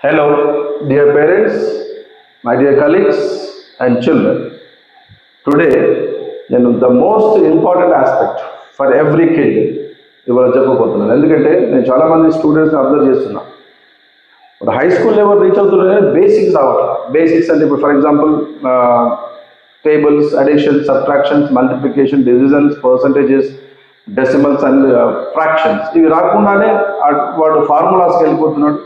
Hello, dear parents, my dear colleagues and children. Today, the most important aspect for every kid ఇవాళ చెప్పబోతున్నాను. ఎందుకంటే నేను చాలా మంది స్టూడెంట్స్ని అబ్జర్వ్ చేస్తున్నా. హై స్కూల్ లెవెల్ రీచ్ అవుతున్నారు, బేసిక్స్ రావాలి. బేసిక్స్ అంటే ఇప్పుడు for example tables, addition, subtractions, multiplication, divisions, percentages, decimals and fractions ఇవి రాకుండానే వాడు ఫార్ములాస్కి వెళ్ళిపోతున్నాడు.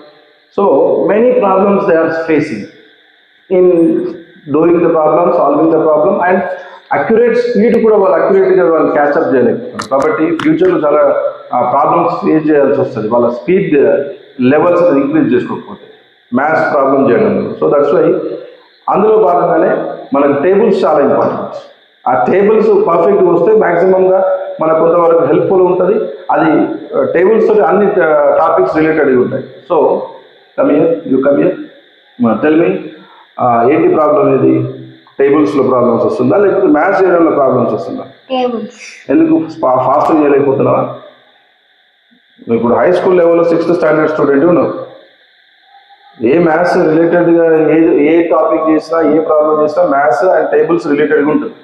So many problems they are facing in doing the problem, solving the problem, and accurate speed కూడా వాళ్ళు అక్యురేట్గా వాళ్ళు క్యాచ్అప్ చేయలేకపోతున్నారు. కాబట్టి ఫ్యూచర్లో చాలా ప్రాబ్లమ్స్ ఫేస్ చేయాల్సి వస్తుంది వాళ్ళ స్పీడ్ లెవెల్స్ ఇంక్రీజ్ చేసుకోకపోతే మ్యాథ్స్ ప్రాబ్లం చేయడం. సో దట్స్ వై అందులో భాగంగానే మనకు టేబుల్స్ చాలా ఇంపార్టెంట్. ఆ టేబుల్స్ పర్ఫెక్ట్గా వస్తే మ్యాక్సిమంగా మనకు కొంతవరకు హెల్ప్ఫుల్ ఉంటుంది. అది టేబుల్స్ తోటి అన్ని టాపిక్స్ రిలేటెడ్గా ఉంటాయి. So come here, tell me, ఏంటి ప్రాబ్లం ఇది? టేబుల్స్లో ప్రాబ్లమ్స్ వస్తుందా లేకపోతే మ్యాథ్స్ చేయడంలో ప్రాబ్లమ్స్ వస్తుందా? టేబుల్స్. ఎందుకు ఫాస్ట్గా చేయలేకపోతున్నావా? ఇప్పుడు హై స్కూల్ లెవెల్లో 6th స్టాండర్డ్ స్టూడెంట్ ఉన్నావు. ఏ మ్యాథ్స్ రిలేటెడ్గా ఏ టాపిక్ చేసినా ఏ ప్రాబ్లం చేసినా మ్యాథ్స్ అండ్ టేబుల్స్ రిలేటెడ్గా ఉంటుంది.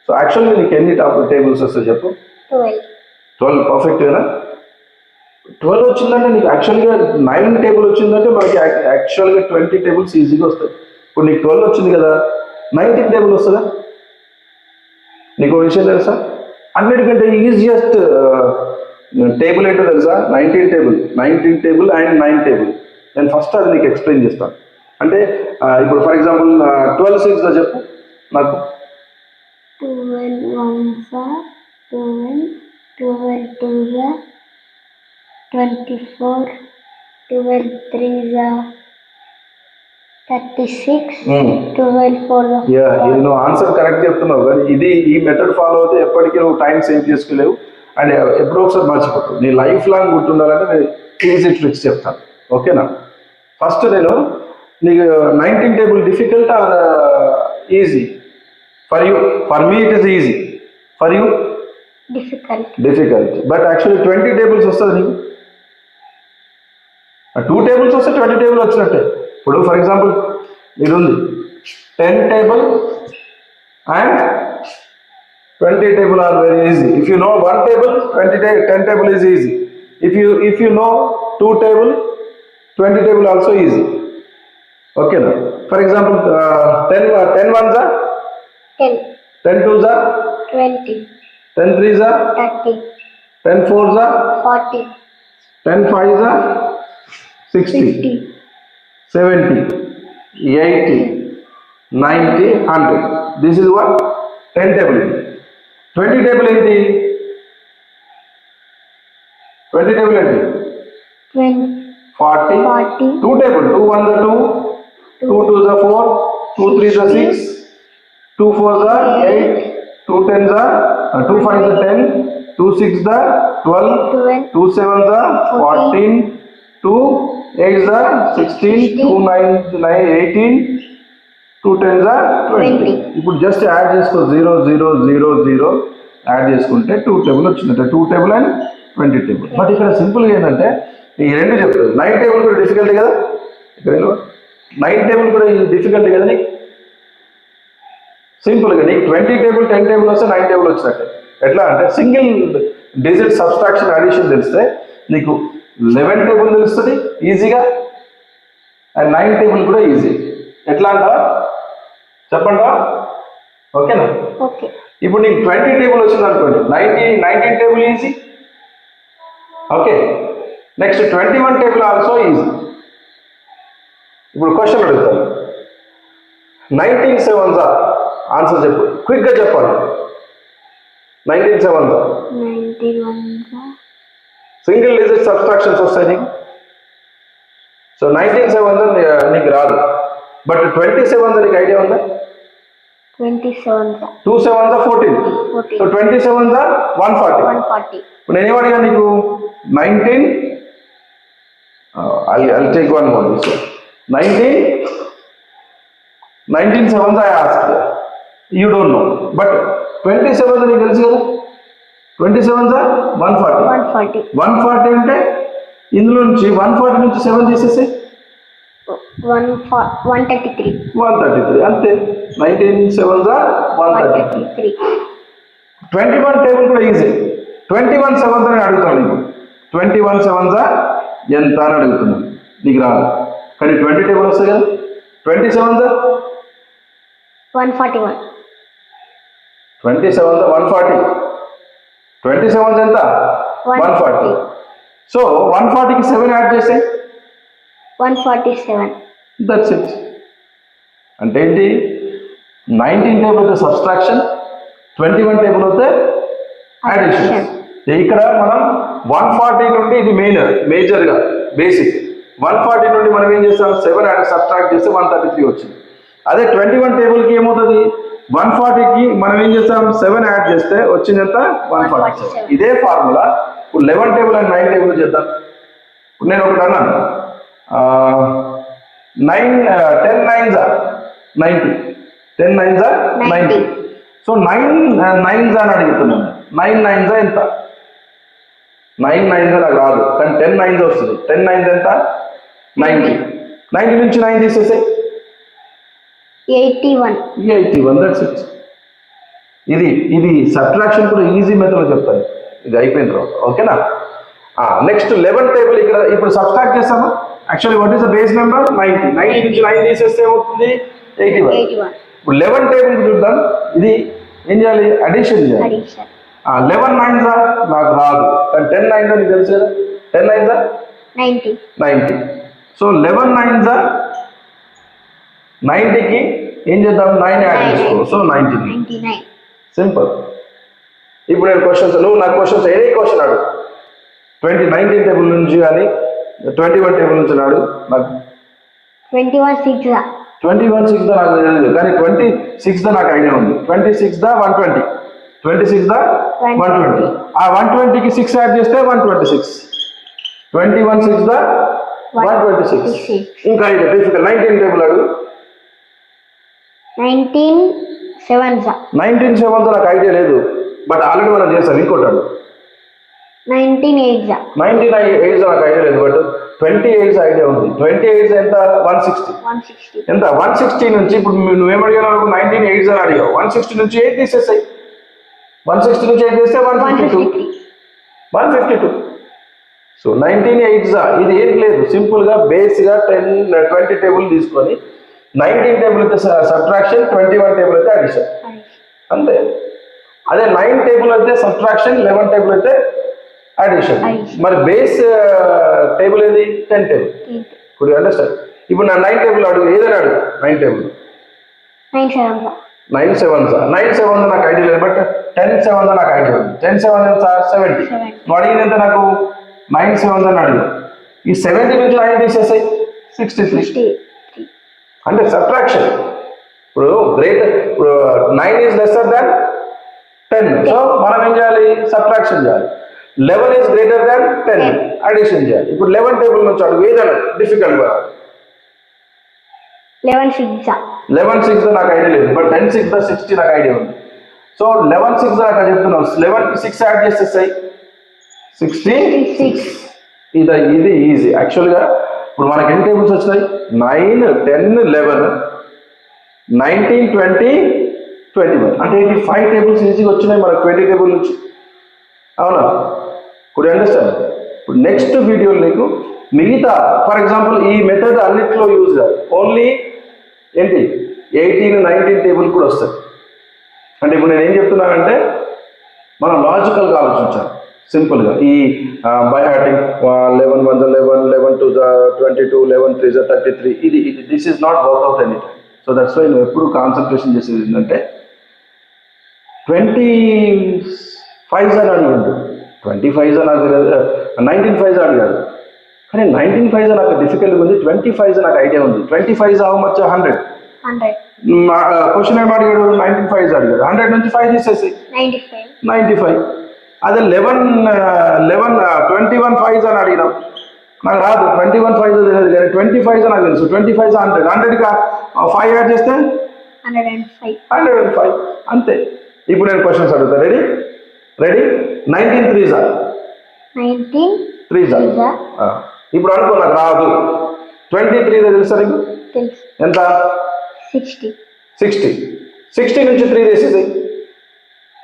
సో యాక్చువల్గా నీకు ఎన్ని టేబుల్స్ వస్తాయి చెప్పు? 12 పర్ఫెక్ట్గా. 12 వచ్చిందంటే నీకు యాక్చువల్గా 9 టేబుల్ వచ్చిందంటే మనకి యాక్చువల్గా 20 టేబుల్స్ ఈజీగా వస్తాయి. ఇప్పుడు నీకు 12 వచ్చింది కదా, 19 టేబుల్ వస్తుందా? నీకు విషయం తెలుసా? అన్నిటికంటే ఈజియెస్ట్ టేబుల్ ఏంటో తెలుసా? 19 టేబుల్ అండ్ 9 టేబుల్. నేను ఫస్ట్ అది నీకు ఎక్స్ప్లెయిన్ చేస్తాను. అంటే ఇప్పుడు ఫర్ ఎగ్జాంపుల్ 12 6గా చెప్పు నాకు. 12 1s 12, 12 2s 24, 12 3s 36, 12 4s. ఇది నువ్వు ఆన్సర్ కరెక్ట్ చెప్తున్నావు, కానీ ఇది ఈ మెథడ్ ఫాలో అయితే ఎప్పటికీ నువ్వు టైం సేవ్ చేసుకోలేవు అండ్ ఎప్పుడో ఒకసారి మర్చిపోతావు. నీ లైఫ్ లాంగ్ గుర్తుండాలంటే నేను ఈజీ ట్రిక్స్ చెప్తాను, ఓకేనా? ఫస్ట్ నేను నీకు 19 table difficult or easy? For you, for me it is easy, for you difficult. But actually 20 tables వస్తుంది నీకు. 2 టేబుల్స్ వస్తే 20 టేబుల్ వచ్చినట్టే. ఇప్పుడు ఫర్ ఎగ్జాంపుల్ ఇది ఉంది 10 table and 20 table are very easy. If you know 1 table 10 table is easy. If you know 2 table 20 table also easy, ఓకేనా? For example 10 1s 10, 10 2s 20, 10 3s 30, 10 4s 40, 10 5s 60, 50, 70, 80, 90, 100. This is what 10 table. 20 table ఏంటి? 20 table ఏంటి? 20, 40, 2 table. 2 1s 2, 2 2s 4, 2 3s 6, 2 4s 8, 2 10s 2 5s 10, 2 6s 12, 2 7s 14, 2 8s 16, 2 9s 18, 2 10s 20. ఇప్పుడు just add చేసుకో 0 0 0 0 add చేసుకుంటే 2 table వచ్చిందంటే 2 table and 20 table. But ఇక్కడ సింపుల్గా ఏంటంటే ఈ రెండు చెప్తుంది. 9 టేబుల్ కూడా డిఫికల్టీ కదా, ఇక్కడ 9 టేబుల్ కూడా డిఫికల్టీ కదా నీకు. సింపుల్గా నీకు 20 టేబుల్ 10 టేబుల్ వస్తే 9 టేబుల్ వచ్చినట్టే. ఎట్లా అంటే సింగిల్ డిజిట్ సబ్స్ట్రాక్షన్ అడిషన్ తెలిస్తే నీకు 11 టేబుల్ తెలుస్తుంది ఈజీగా అండ్ 9 టేబుల్ కూడా ఈజీ. ఎట్లా అంటావా చెప్పండి, ఓకేనా? ఓకే. ఇప్పుడు నీకు 20 టేబుల్ వచ్చింది అనుకోండి, 19 table easy, okay. Next 21 table also easy. ఇప్పుడు క్వశ్చన్ అడుగుతాను, 19 7s ఆన్సర్ చెప్పు, క్విక్గా చెప్పాలి. 19 7s 91s single digit subtractions వస్తాయి నీకు. సో 19 7s నీకు రాదు, బట్ 20 7s నీకు ఐడియా ఉందా? 27s 2 7s 14. So 20 7s 140. ఇప్పుడు నేనేం అడిగా నీకు 19 I'll take one more. So 19 7s I asked. You don't know, but 20 7s నీకు తెలుసు కదా. 27s 140. 140 అంటే ఇందులో నుంచి 140 నుంచి 7 తీసేసి 133. 133 అంతే. 19 7s are 133. 21 టేబుల్ కూడా ఈజీ. 21 7s అని అడుగుతాను నీకు. 21 7s ఎంత అని అడుగుతున్నాను, నీకు రాదు. కానీ 20 టేబుల్ వస్తాయి కదా. 20 7s 141. 20 7s 140. 20 7s ఎంత? 140. సో 140కి 7 యాడ్ చేస్తే 147. That's it. అంటే ఏంటి? 19 టేబుల్ అయితే సబ్స్ట్రాక్షన్, 21 టేబుల్ అయితే అడిషన్. ఇక్కడ మనం 140 నుండి ఇది మేజర్గా బేసిక్. 140 నుండి మనం ఏం చేస్తాం? 7 యాడ్ సబ్స్ట్రాక్ట్ చేస్తే 133 వచ్చింది. అదే 21 టేబుల్కి ఏమవుతుంది? 140కి మనం ఏం చేస్తాం? 7 యాడ్ చేస్తే వచ్చిందంత 147. ఇదే ఫార్ములా ఇప్పుడు 11 టేబుల్ అండ్ 9 టేబుల్ చేద్దాం. ఇప్పుడు నేను ఒకటి అన్నాను, 10 9s 90. 10 9s 90. సో 9 9s అని అడుగుతున్నాను. 9 9s ఎంత? 9 9s నాకు రాదు, కానీ 10 9s వస్తుంది. 10 9s ఎంత? 90. 90 నుంచి 9 తీసేసే 81. 81. That's it. ఇది సబ్ట్రాక్షన్ కూడా ఈజీ మెథడ్లో చెప్తాను. ఇది అయిపోయిన తర్వాత ఓకేనా. Next 11 table. ఇక్కడ ఇప్పుడు సబ్ట్రాక్ట్ చేస్తామా? Actually what is the base number? 90. 90 నుంచి 9 తీసేస్తే ఏమవుతుంది? 81. ఇప్పుడు 11 టేబుల్ చూద్దాం. ఇది ఏం చేయాలి? అడిషన్ చేయాలి. 11 9s నాకు రాదు, కానీ 10 9s నీకు తెలుసు కదా. 10 9s 90. సో 11 9s 90కి ఏం చేద్దాం? 9 యాడ్ చేసుకో. సో 99. సింపుల్. ఇప్పుడు నేను క్వశ్చన్స్, నువ్వు నాకు క్వశ్చన్స్ ఎనీ క్వశ్చన్ అడుగు. 19 టేబుల్ నుంచి కానీ 21 టేబుల్ నుంచి అడుగు నాకు. 21 6 నాకు తెలియదు, కానీ 26 నాకు ఐడియా ఉంది. 26 120. 26 120. ఆ 120కి 6 యాడ్ చేస్తే 126. 21 6 126. ఇంకా ఇది డిఫికల్ట్. 19 టేబుల్ అడుగు. 19 7s 19 7s నాకు ఐడియా లేదు, బట్ ఆల్రెడీ మనం చేస్తాం. ఇంకోటి అడుగు. 19 8s 19 8s నాకు ఐడియా లేదు, బట్ 28 ఐడియా ఉంది. 28 ఎంత? 160. ఎంత? 160 నుంచి ఇప్పుడు నువ్వేమడిగావు? 19 8s అని అడిగావు. 160 నుంచి 8 తీసేసాయి. 160 నుంచి 8 చేస్తే 152. సో 19 8s ఇది ఏం లేదు, సింపుల్గా బేస్గా 20 టేబుల్ తీసుకొని 19 టేబుల్ అయితే సబ్ట్రాక్షన్, 21 టేబుల్ అయితే అడిషన్, అంతే. అదే 9 టేబుల్ అయితే సబ్ట్రాక్షన్, 11 టేబుల్ అయితే అడిషన్. మరి బేస్ టేబుల్ ఏది? 10 టేబుల్. ఇప్పుడు అండర్స్టాండ్. ఇప్పుడు నా 9 టేబుల్ అడుగు, ఏదైనా అడుగు. 9 టేబుల్ 9 7s నాకు ఐడియా లేదు, బట్ 10 7s నాకు ఐడియా ఉంది. 10 7s ఎంత? 70. నువ్వు అడిగింది ఎంత నాకు? 9 7s అని అడిగి. ఈ 70 నుంచి 9 తీసేసాయి 63. అంటే సబ్ట్రాక్షన్. ఇప్పుడు 9 ఈజ్ లెస్సర్ దాన్ 10. సో మనం ఏం చేయాలి? సబ్ట్రాక్షన్ చేయాలి. 11 ఈజ్ గ్రేటర్ దాన్ 10, అడిషన్ చేయాలి. ఇప్పుడు 11 టేబుల్ నుంచి అడుగు, ఏదైనా డిఫికల్ట్ గా. 11 6 నాకు ఐడియా లేదు, బట్ 10 6 60 నాకు ఐడియా ఉంది. సో 11 6 నాకు చెప్తున్నావు. 11కి 6 యాడ్ చేసేసాయి 66. ఇది ఈజీ. యాక్చువల్గా ఇప్పుడు మనకి ఎన్ని టేబుల్స్ వచ్చినాయి? 9 10 11 19 20 21. అంటే 5 టేబుల్స్ ఈజీగా వచ్చినాయి మనకు 20 టేబుల్ నుంచి. అవునా? ఇప్పుడు అండర్స్టాండ్. ఇప్పుడు నెక్స్ట్ వీడియోలో నీకు మిగతా, ఫర్ ఎగ్జాంపుల్ ఈ మెథడ్ అన్నిట్లో యూజ్ కాదు, ఓన్లీ ఏంటి 18 19 టేబుల్ కూడా వస్తుంది. అంటే ఇప్పుడు నేను ఏం చెప్తున్నానంటే మనం లాజికల్గా ఆలోచించాలి. సింపుల్గా ఈ బై హార్టింగ్ 11 1 11 11 2 22 11 3 33 ఇది this is not work out any time. So that's why నువ్వు ఎప్పుడు కాన్సన్ట్రేషన్ చేసేది ఏంటంటే 25s అని అడిగిండు, 25s నాకు 19 5s అడిగాడు, కానీ 19 5s నాకు డిఫికల్ట్గా ఉంది. 25s నాకు ఐడియా ఉంది. 25s how much? 100. క్వశ్చన్ ఏం అడిగాడు? 19 5s అడిగాడు. 100 నుంచి 5 తీసేసి 95. అదే 21 5s అని అడిగినాం, నాకు రాదు. 21 5s తెలియదు, కానీ 25s నాకు తెలుసు. 25s 100. 100కి 5 యాడ్ చేస్తే 105. అంతే. ఇప్పుడు నేను క్వశ్చన్స్ అడుగుతా. రెడీ? 19 3s. ఇప్పుడు అనుకో నాకు రాదు. 23 తెలుసా నీకు? తెలుసు. ఎంత? 60. 60 నుంచి 3 తీసేసి.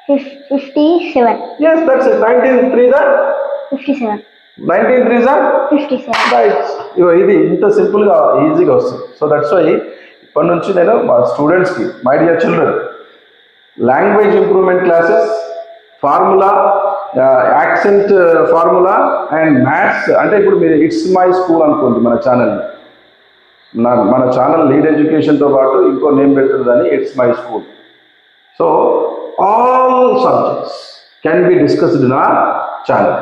57. Yes, that's it. 19 3 57. 19 3 57. రైట్. ఇది ఇంత సింపుల్గా ఈజీగా వస్తుంది. సో దట్స్ వై ఇప్పటి నుంచి నేను మా స్టూడెంట్స్కి, my dear children, language improvement classes, formula, accent formula and maths. అంటే ఇప్పుడు మీరు ఇట్స్ మై స్కూల్ అనుకోండి మన ఛానల్. మన ఛానల్ లీడ్ ఎడ్యుకేషన్తో పాటు ఇంకో నేమ్ పెడుతుందని it's my school. So all subjects can be discussed in our channel.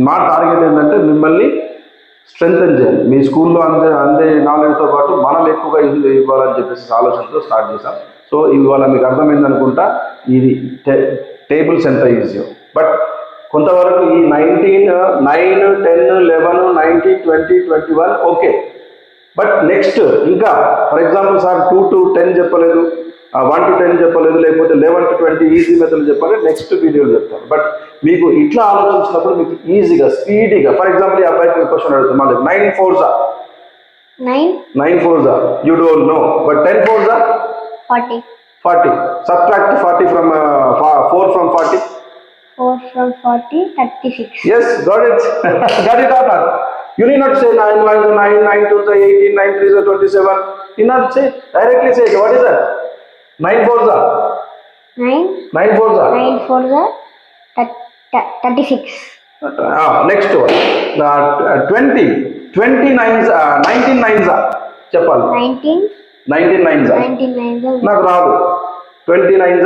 మా టార్గెట్ ఏంటంటే మిమ్మల్ని స్ట్రెంగ్తన్ చేయాలి. మీ స్కూల్లో అందే నాలెడ్జ్తో పాటు మనం ఎక్కువగా ఇవ్వాలని చెప్పేసి ఆలోచనతో స్టార్ట్ చేశాం. సో ఇవాళ మీకు అర్థమైంది అనుకుంటా ఇది టేబుల్స్ ఎంత ఈజీయో. బట్ కొంతవరకు ఈ 19, 9, 10, 11, 19, 20, 21 ఓకే. బట్ నెక్స్ట్ ఇంకా ఫర్ ఎగ్జాంపుల్ సార్ 2 to 10 చెప్పలేదు, 1 to 10 చెప్పలేదు, లేకపోతే 11 to 20 ఈజీ మెథడ్ చెప్పాలి, నెక్స్ట్ వీడియోలో చెప్తాను. బట్ మీకు ఇట్లా ఆలోచించినప్పుడు మీకు ఈజీగా స్పీడీగా, ఫర్ ఎగ్జాంపుల్ ఈ అబ్బాయికి క్వశ్చన్ అడుగుతాం మళ్ళీ 9 4s 9 4s you don't know, but 10 4s 40. Subtract 40 from 4 from 40. 4 from 40, 36. Yes, got it. Got it or not? You need not say 9 1s 9, 9 2s 18, 9 3s 27. You not say, directly say it. What is that? 9 4s 9 4s 36. Next one. 20 9s 19 9s చెప్పాలి. 19 9s నాకు రాదు. 20 9s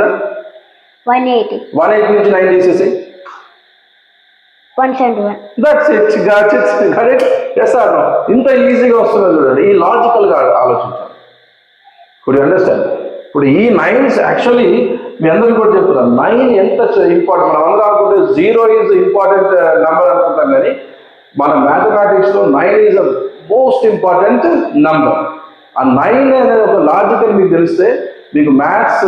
180. 180 నుంచి 9 తీసేసి 171. That's it. Got it. Yes or no? ఇంత ఈజీగా వస్తున్నది చూడండి. ఈ లాజికల్గా ఆలోచించాలి. ఇప్పుడు అండర్స్టాండ్. ఇప్పుడు ఈ 9s యాక్చువల్లీ మీ అందరికీ కూడా చెప్తున్నాను, 9 ఎంత ఇంపార్టెంట్. మనం అందరం అనుకుంటే 0 ఈజ్ ఇంపార్టెంట్ నెంబర్ అనుకుంటాం, కానీ మన మ్యాథమెటిక్స్లో 9 is the most important number. ఆ 9 అనేది ఒక లాజికల్ మీకు తెలిస్తే మీకు maths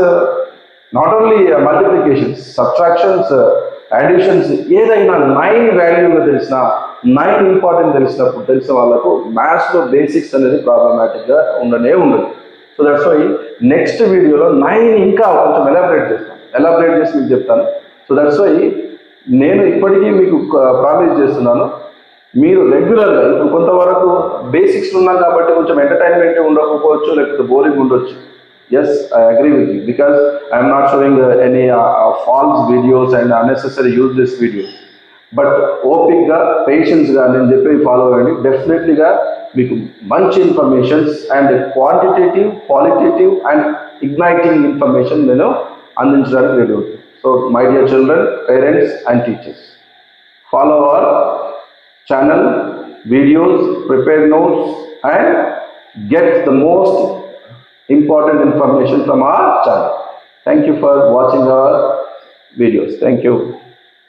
not only multiplications, subtractions, additions ఏదైనా 9 వాల్యూగా తెలిసిన, 9 ఇంపార్టెంట్ తెలిసిన వాళ్ళకు మ్యాథ్స్లో బేసిక్స్ అనేది ప్రాబ్లమాటిక్గా ఉండనే ఉండదు. సో దట్స్ వై నెక్స్ట్ వీడియోలో 9 ఇంకా కొంచెం ఎలాబరేట్ చేసి మీకు చెప్తాను. సో దట్స్ వై నేను ఇప్పటికీ మీకు ప్రామిస్ చేస్తున్నాను, మీరు రెగ్యులర్గా ఇప్పుడు కొంతవరకు బేసిక్స్ ఉన్నాం కాబట్టి కొంచెం ఎంటర్టైన్మెంట్ ఉండకపోవచ్చు, లేకపోతే బోరింగ్ ఉండొచ్చు. Yes, I agree with you because I am not showing any false videos and unnecessary useless videos. But ఓపిక్గా, పేషెన్స్గా నేను చెప్పేవి ఫాలో అవ్వండి. డెఫినెట్లీగా మీకు మంచి informations and quantitative, qualitative and igniting information నేను అందించడానికి రెడీ అవుతుంది. So my dear children, parents and teachers, follow our channel, videos, prepare notes and get the most important information from our channel. Thank you for watching our videos. Thank you.